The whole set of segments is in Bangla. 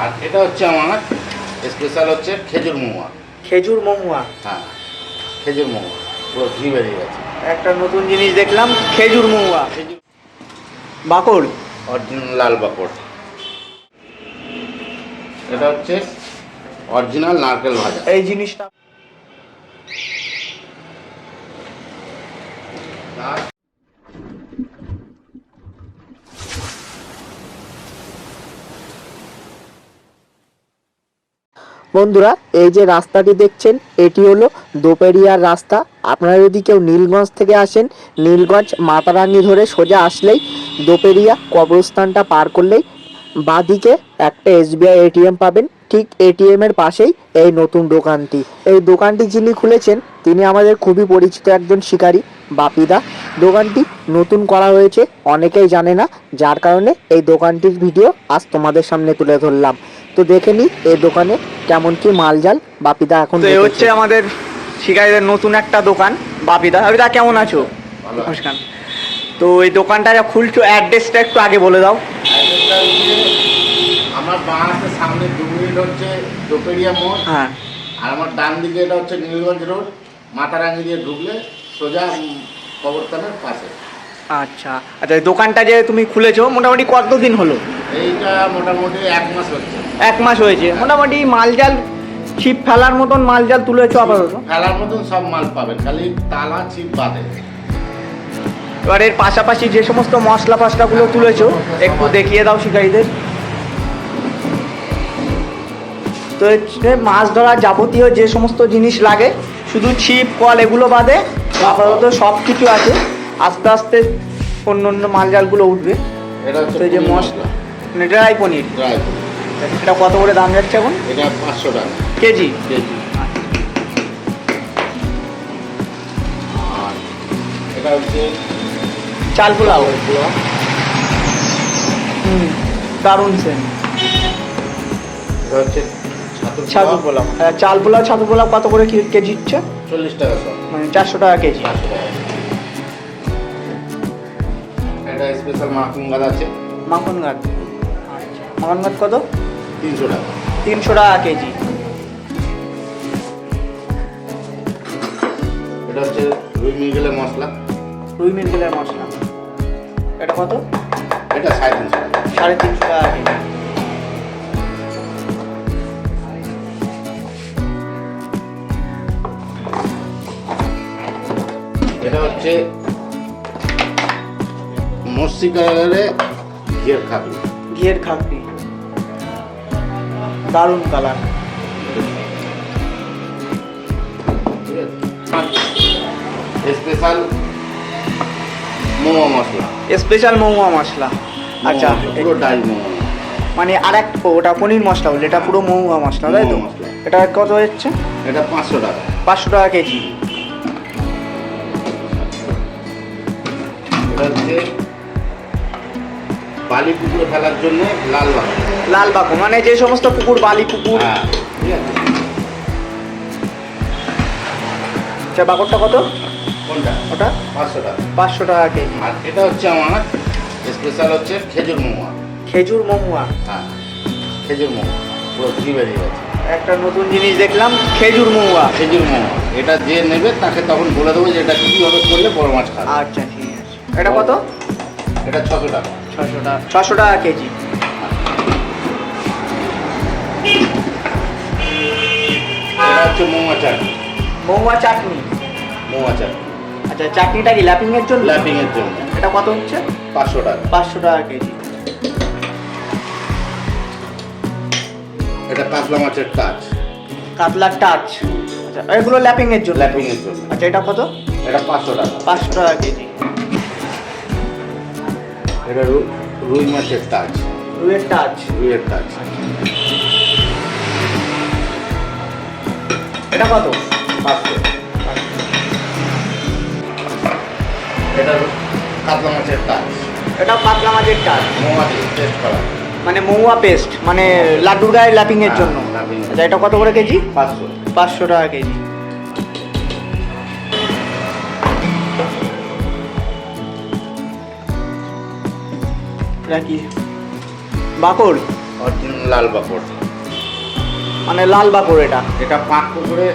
আর এটা হচ্ছে আমার স্পেশাল হচ্ছে খেজুর মোয়া। খেজুর মহুয়া। হ্যাঁ, খেজুর মোয়া পুরো ঘি বেরিয়ে গেছে। একটা নতুন জিনিস দেখলাম, খেজুর মহুয়া। খেজুর বাকড়, অরিজিনাল লাল বাকড়। এটা হচ্ছে অরিজিনাল নারকেল ভাজা। এই জিনিসটা আর বন্ধুরা, এই যে রাস্তাটি দেখছেন এটি হলো দোপেরিয়ার রাস্তা। আপনারা যদি কেউ নীলগঞ্জ থেকে আসেন, নীলগঞ্জ মাতারানী ধরে সোজা আসলেই দোপেরিয়া কবরস্থানটা পার করলেই বাঁদিকে একটা এসবিআই এটিএম পাবেন। ঠিক এটিএম এর পাশেই এই নতুন দোকানটি। এই দোকানটি যিনি খুলেছেন তিনি আমাদের খুবই পরিচিত একজন শিকারী, বাপিদা। দোকানটি নতুন করা হয়েছে, অনেকেই জানে না, যার কারণে এই দোকানটির ভিডিও আজ তোমাদের সামনে তুলে ধরলাম। তো দেখে নি এই দোকানে কেমন কি মালজাল বাপিদা এখন। তো এই হচ্ছে আমাদের শিকারীদের নতুন একটা দোকান, বাপিদা। বাপিদা কেমন আছো? ভালো। নমস্কার। তো এই দোকানটা যা খুলছো, অ্যাড্রেসটা একটু আগে বলে দাও। অ্যাড্রেসটা হচ্ছে আমার বাঁ হাতের সামনে 2 মিনিট হচ্ছে দোপেরিয়া মোড়। হ্যাঁ, আর আমার ডান দিকে এটা হচ্ছে নীলগঞ্জ রোড। মাতারাঙ্গি দিয়ে ঢুকলে সোজা কবরস্থানের পাশে। আচ্ছা আচ্ছা। এই দোকানটা যে তুমি খুলেছো মোটামুটি কতদিন হলো? এইটা মোটামুটি 1 মাস হচ্ছে। 1 মাস হয়েছে। মোটামুটি মালজাল ছিপ ফেলার মতন মালজাল তুলেছো আপাতত? ফেলার মতন সব মাল পাবেন, খালি তালা ছিপ বাদে। এবার এর পাশাপাশি যে সমস্ত মশলা ফসলাগুলো তুলেছো একটু দেখিয়ে দাও শিকারীদের। তো হচ্ছে মাছ ধরার যাবতীয় যে সমস্ত জিনিস লাগে, শুধু ছিপ কল এগুলো বাদে আপাতত সব কিছু আছে। আস্তে আস্তে অন্য অন্য মালজালগুলো উঠবে। এটা হচ্ছে তো এই যে পনির মশলা, ড্রাই পনির, ড্রাই পনির। এটা কত করে দাম যাচ্ছে এখন? এটা 500 টাকা কেজি? কেজি। আর এটা হচ্ছে চাল পোলাও। পোলাও। দারুণ সেন। এটা হচ্ছে ছাতু পোলাও। চাল পোলাও ছাতু পোলাও কত করে কেজি হচ্ছে? 40 টাকা সব। মানে 400 টাকা কেজি। 500 টাকা। এটা স্পেশাল মাখন গাছ আছে, মাখন ঘাট। মাখন ঘাট কত? 300 টাকা। 300 টাকা কেজি। এটা হচ্ছে রুই মৃগেলের মশলা। রুই মৃগেলের মশলা, এটা কত? এটা 350 টাকা। 350 টাকা কেজি। এটা হচ্ছে মসি কালারে ঘিয়ের খাবি। ঘিয়ের খাপড়ি, দারুণ কালার। স্পেশাল মোমো মশলা। স্পেশাল মহুয়া মশলা। আচ্ছা, পুরো ডাল মোমো। মানে আরেক ওটা পনির মশলা বলে, এটা পুরো মহুয়া মশলা, তাই তো? মহুয়া মশলা। এটা কত হচ্ছে? এটা 500 টাকা। 500 টাকা কেজি। এটা হচ্ছে বালি পুকুরে ফেলার জন্য লাল বালি। লাল বাকু মানে যে সমস্ত পুকুর, বালি পুকুর। হ্যাঁ, ঠিক আছে। আচ্ছা, বাকরটা কত? কোনটা? ওটা 500 টাকা। 500 টাকা কেজি। আর এটা হচ্ছে আমার স্পেশাল হচ্ছে খেজুর মোয়া। খেজুর মহুয়া। হ্যাঁ, খেজুর মোয়া পুরো ঘি বেরিয়ে গেছে। একটা নতুন জিনিস দেখলাম, খেজুর মহুয়া। খেজুর মোয়া এটা যে নেবে তাকে তখন বলে দেবো যে এটা কীভাবে করলে বড় মাছ খাবে। আচ্ছা, ঠিক আছে। এটা কত? এটা 600 টাকা। 600 টাকা। 600 টাকা কেজি। এটা হচ্ছে মোয়া চাটনি। মহুয়া চাটনি। মোয়া চাটনি আচ্ছা, চাটনিটা কি ল্যাপিং এর জন্য? ল্যাপিং এর জন্য। এটা কত হচ্ছে? 500 টাকা। 500 টাকা কেজি। এটা কাতলা মাছের টাচ। কাতলার টাচ। আচ্ছা, এগুলো ল্যাপিং এর জন্য? ল্যাপিং এর জন্য। আচ্ছা, এটা কত? এটা 500 টাকা। 500 টাকা কেজি। এটা রুই মাছের টাচ। রুইয়ের টাচ। রুইয়ের টাচ। এটা কত? 500। এটা কাতলা মাছের টাচ। এটা পাতলা মাছের টাচ। মোয়া দিয়ে টেস্ট করা। মানে মহুয়া পেস্ট, মানে লাড্ডুর গায়ে ল্যাপিং এর জন্য। হ্যাঁ, lapping এর। আচ্ছা, এটা কত করে কেজি? 500। 500 টাকা কেজি। এটা কি? বাকড়। অরিজিনাল লাল বাকড়। মানে লাল বাকড় এটা, এটা পাঁক পুকুরে,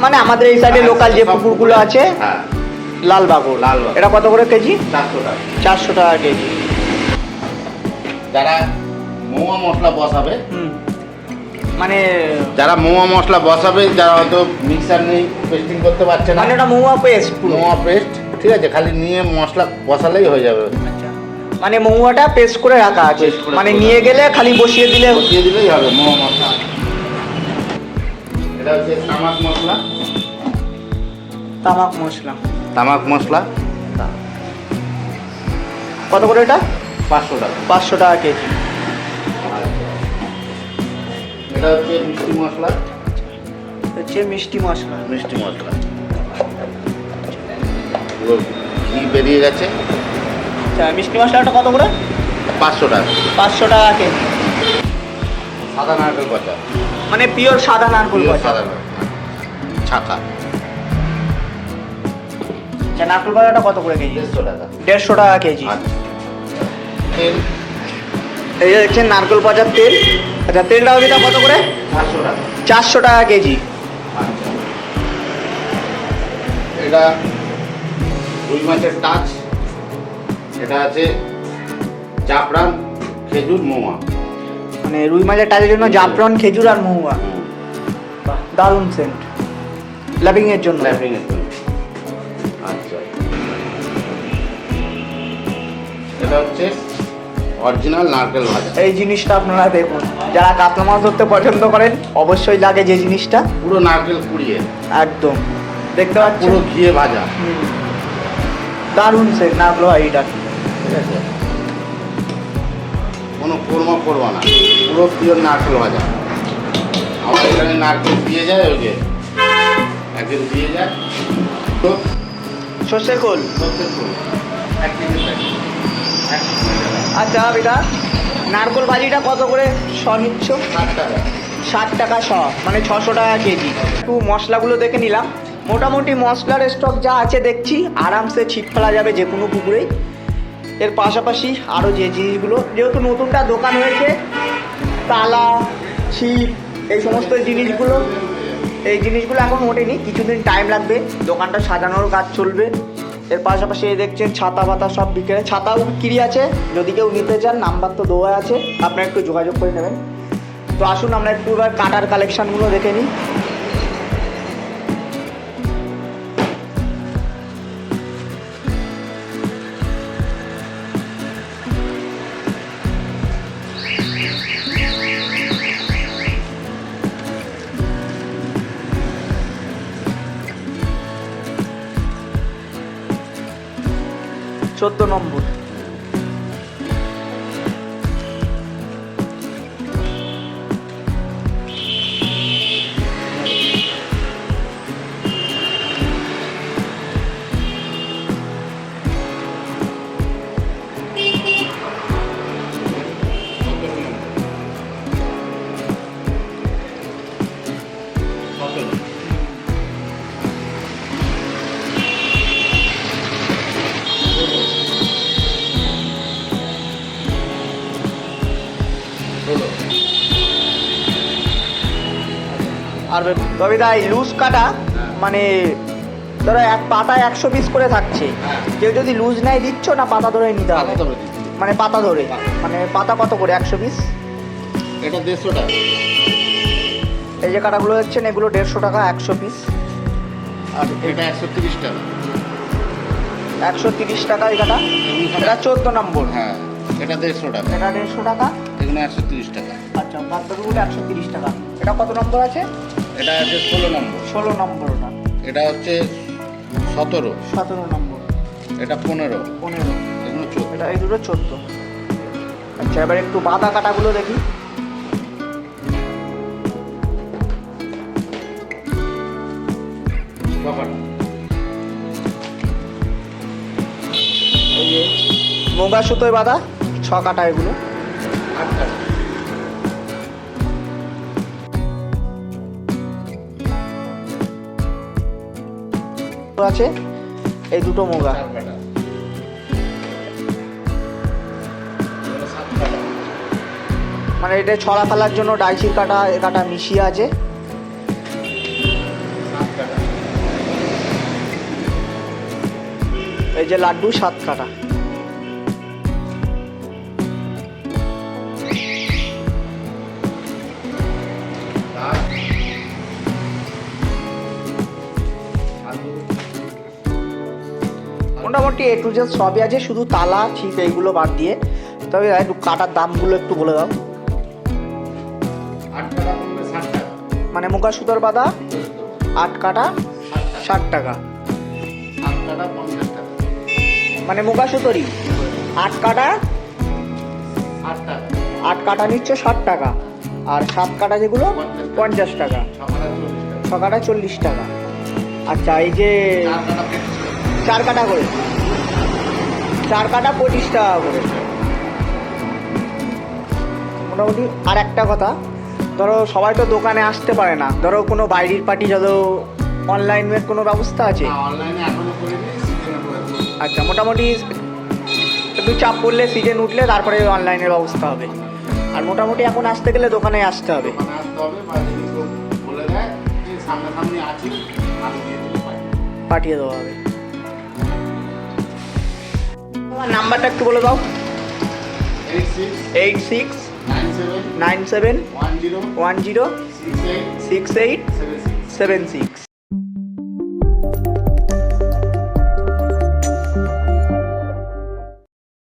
মানে আমাদের এই সাইডে লোকাল যে পুকুরগুলো আছে হ্যাঁ লাল বাকড়। লাল বাকড়। এটা কত করে কেজি? 400 টাকা। 400 টাকা কেজি। যারা মোয়া মশলা বসাবে, মানে যারা মোয়া মশলা বসাবে, যারা হয়তো মিক্সার নেই, পেস্টিং করতে পারছে না, মানে এটা মহুয়া পেস্ট, মোয়া পেস্ট, ঠিক আছে, খালি নিয়ে মশলা বসালেই হয়ে যাবে। আচ্ছা, মানে মহুয়াটা পেস্ট করে রাখা আছে, Paste করে মানে রাখা। নিয়ে গেলে খালি বসিয়ে দিলে বসিয়ে দিলেই হবে মোয়া মশলা। এটা হচ্ছে তামাক মশলা। তামাক মশলা। তামাক মশলা কত করে এটা? 500 টাকা। 500 টাকা কেজি। এটা হচ্ছে মিষ্টি মশলা। হচ্ছে মিষ্টি মশলা। মিষ্টি মশলা পুরো ঘি বেরিয়ে গেছে। আচ্ছা, মিষ্টি মশলাটা কত করে? 500 টাকা। 500 টাকা কেজি। সাদা নারকেল কচা, মানে পিওর সাদা নারকেল পুরো কচা। সাদা নারকেল ছাকা। আচ্ছা, নারকেল কচাটা কত করে কেজি? 150 টাকা। 150 টাকা কেজি। আচ্ছা, তেল এই যে দেখছেন নারকেল কচার তেল। আচ্ছা, তেলটা ওইটা কত করে? 400 টাকা। 400 টাকা কেজি। আচ্ছা, এটা রুই মাছের টাচ। এটা আছে জাফরান, খেজুর, মোয়া। মানে রুই মাছের টাচের জন্য জাফরান, খেজুর আর মহুয়া। বাহ, দারুণ সেন্ট, লাভিং এর জন্য। ল্যাপিং এর জন্য। আচ্ছা, এটা হচ্ছে অরিজিনাল নারকেল ভাজা। এই জিনিসটা আপনারা দেখুন, যারা কাতলা মাছ ধরতে পছন্দ করেন অবশ্যই লাগে যে জিনিসটা, পুরো নারকেল কুড়িয়ে, একদম দেখতে পাচ্ছেন পুরো ঘিয়ে ভাজা। দারুণ সেন্ট নারকেল ভাজিটা। ঠিক আছে, কোনো কোরমা করবা না, পুরো পিওর নারকেল ভাজা। আমাদের এখানে নারকেল দিয়ে যায়, ওই যে একদিন দিয়ে যায় তো সর্ষের খোল। সত্যি ফুল 1 কেজি প্যাকেট। আচ্ছা বেটা, নারকেল ভাজিটা কত করে শ নিচ্ছ? 60 টাকা। 60 টাকা শ, মানে 600 টাকা কেজি। একটু মশলাগুলো দেখে নিলাম, মোটামুটি মশলার স্টক যা আছে দেখছি আরামসে ছিপ ফেলা যাবে যে কোনো পুকুরেই। এর পাশাপাশি আরও যে জিনিসগুলো, যেহেতু নতুনটা দোকান হয়েছে, তালা, ছিপ, এই সমস্ত জিনিসগুলো, এই জিনিসগুলো এখন ওঠেনি, কিছুদিন টাইম লাগবে, দোকানটা সাজানোর কাজ চলবে। এর পাশাপাশি এই দেখছেন ছাতা পাতা সব বিকেলে, ছাতাও বিক্রি আছে, যদি কেউ নিতে চান নাম্বার তো দেওয়া আছে, আপনারা একটু যোগাযোগ করে নেবেন। তো আসুন আমরা একটু এবার কাটার কালেকশানগুলো দেখে নিই। চোদ্দ নম্বর। আর তবে তাই লুজ কাটা, মানে ধরো এক পাতায় 100 পিস করে থাকছে, কেউ যদি লুজ নেয় দিচ্ছ না পাতা ধরে নিতে হবে? মানে পাতা ধরে, মানে পাতা কত করে 100 পিস? এটা 150 টাকা। এই যে কাটাগুলো দেখছেন এগুলো 150 টাকা 100 পিস। আর এটা 130 টাকা। 130 টাকা এই কাটা। এটা 14 নম্বর। হ্যাঁ, এটা 150 টাকা। এটা 150 টাকা। এগুলো 130 টাকা। আচ্ছা, বাদবাকিগুলো 130 টাকা। এটা কত নম্বর আছে? এটা আছে 16 নম্বর। 16 নম্বর। ওটা এটা হচ্ছে 17। 17 নম্বর। এটা 15। 15। এগুলো 14। এটা এই দুটো 14। আচ্ছা, এবার একটু বাঁধা কাটাগুলো দেখি। এই যে মোগা সুতোয় বাঁধা 6 কাটা এগুলো। আচ্ছা, আছে এই দুটো মোগা। মানে এটা ছড়া ফেলার জন্য ডাইচির কাটা কাটা মিশিয়ে আছে। 7 কাটা। এই যে লাড্ডু 7 কাটা। আর আলু মোটামুটি এ টু জেড সবই আছে, শুধু তালা ছিপ এইগুলো বাদ দিয়ে। তবে একটু কাটার দামগুলো একটু বলে দাও। 8 কাটা পড়বে 60 টাকা। মানে মুখা সুতোর বাঁধা 8 কাটা 60 টাকা, 7 কাটা 50 টাকা। মানে মুখা সুতোরই 8 কাটা 8 টাকা। 8 কাটা নিচ্ছে 60 টাকা, আর 7 কাটা যেগুলো 50 টাকা, 6 কাটা 40 টাকা। 6 কাটা 40 টাকা। আচ্ছা, এই যে 4 কাটা 25 টাকা। 4 কাটা করে, 4 কাটা 25 টাকা করে মোটামুটি। আর একটা কথা, ধরো সবাই তো দোকানে আসতে পারে না, ধরো কোনো বাইরের পার্টি, ধরো অনলাইনের কোনো ব্যবস্থা আছে? অনলাইনে এখনো করিনি, সিজনে করে দেবো। আচ্ছা, মোটামুটি একটু চাপ পড়লে, সিজন উঠলে তারপরে অনলাইনের ব্যবস্থা হবে। আর মোটামুটি এখন আসতে গেলে দোকানে আসতে হবে, দোকানে আসতে হবে, বা যদি কেউ বলে দেয় যে সামনাসামনি আছি, আমি দিয়ে দিতে পারি। পাঠিয়ে দেওয়া হবে। তোমার নাম্বারটা একটু বলে দাও। 86 86 97 97 10 10 68 68 76 76